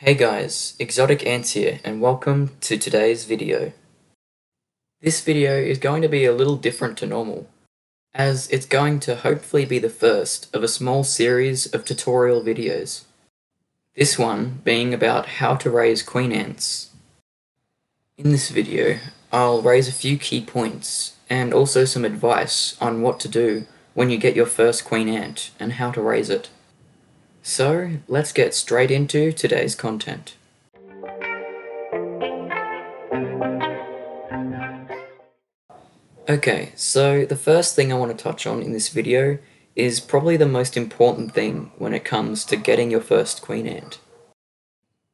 Hey guys, Exotic Ants here and welcome to today's video. This video is going to be a little different to normal, as it's going to hopefully be the first of a small series of tutorial videos. This one being about how to raise queen ants. In this video, I'll raise a few key points and also some advice on what to do when you get your first queen ant and how to raise it. So, let's get straight into today's content. Okay, so the first thing I want to touch on in this video is probably the most important thing when it comes to getting your first queen ant.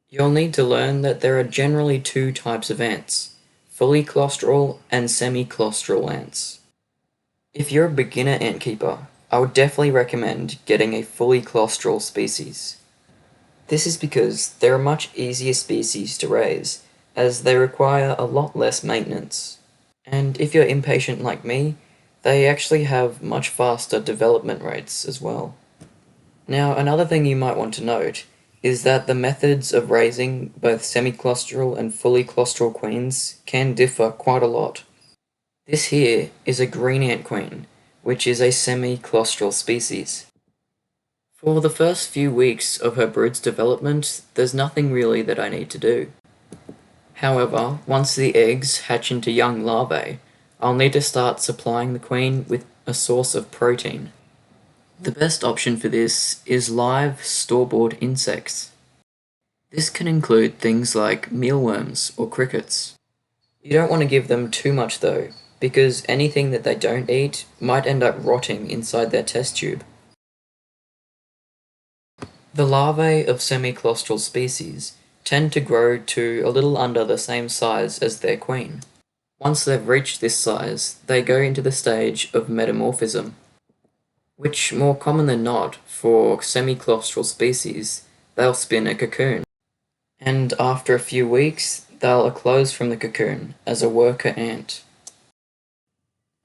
You'll need to learn that there are generally two types of ants, fully claustral and semi-claustral ants. If you're a beginner ant keeper, I would definitely recommend getting a fully claustral species. This is because they're a much easier species to raise, as they require a lot less maintenance. And if you're impatient like me, they actually have much faster development rates as well. Now, another thing you might want to note is that the methods of raising both semi-claustral and fully claustral queens can differ quite a lot. This here is a green ant queen, which is a semi-claustral species. For the first few weeks of her brood's development, there's nothing really that I need to do. However, once the eggs hatch into young larvae, I'll need to start supplying the queen with a source of protein. The best option for this is live store-bought insects. This can include things like mealworms or crickets. You don't want to give them too much though, because anything that they don't eat might end up rotting inside their test tube. The larvae of semi-claustral species tend to grow to a little under the same size as their queen. Once they've reached this size, they go into the stage of metamorphism, which more common than not for semi-claustral species, they'll spin a cocoon. And after a few weeks, they'll eclose from the cocoon as a worker ant.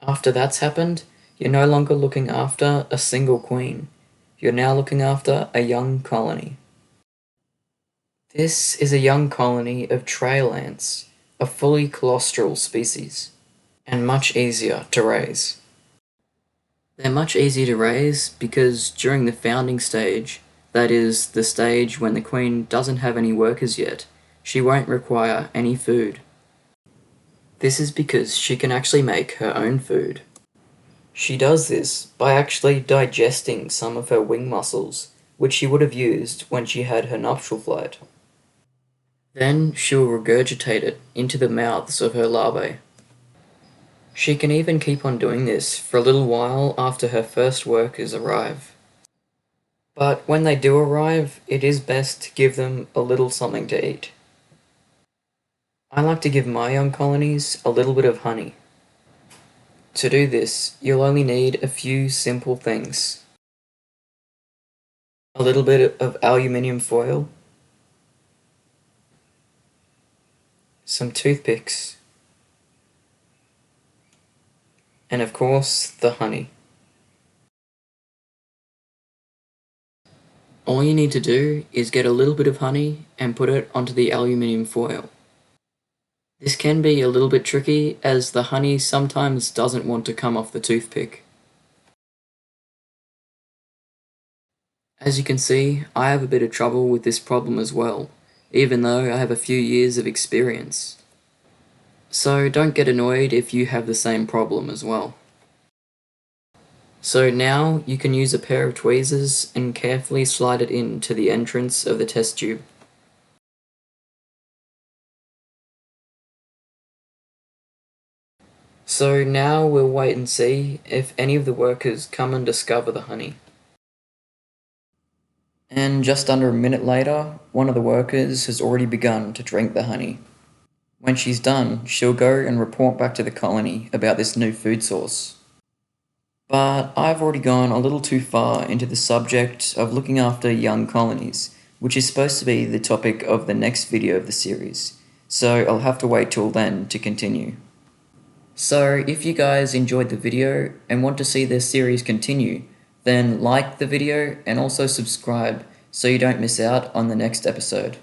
After that's happened, you're no longer looking after a single queen. You're now looking after a young colony. This is a young colony of trail ants, a fully claustral species, and much easier to raise. They're much easier to raise because during the founding stage, that is, the stage when the queen doesn't have any workers yet, she won't require any food. This is because she can actually make her own food. She does this by actually digesting some of her wing muscles, which she would have used when she had her nuptial flight. Then she will regurgitate it into the mouths of her larvae. She can even keep on doing this for a little while after her first workers arrive. But when they do arrive, it is best to give them a little something to eat. I like to give my young colonies a little bit of honey. To do this, you'll only need a few simple things. A little bit of aluminium foil, some toothpicks, and of course, the honey. All you need to do is get a little bit of honey and put it onto the aluminium foil. This can be a little bit tricky as the honey sometimes doesn't want to come off the toothpick. As you can see, I have a bit of trouble with this problem as well, even though I have a few years of experience. So don't get annoyed if you have the same problem as well. So now you can use a pair of tweezers and carefully slide it into the entrance of the test tube. So now we'll wait and see if any of the workers come and discover the honey. And just under a minute later, one of the workers has already begun to drink the honey. When she's done, she'll go and report back to the colony about this new food source. But I've already gone a little too far into the subject of looking after young colonies, which is supposed to be the topic of the next video of the series, so I'll have to wait till then to continue. So if you guys enjoyed the video and want to see this series continue, then like the video and also subscribe so you don't miss out on the next episode.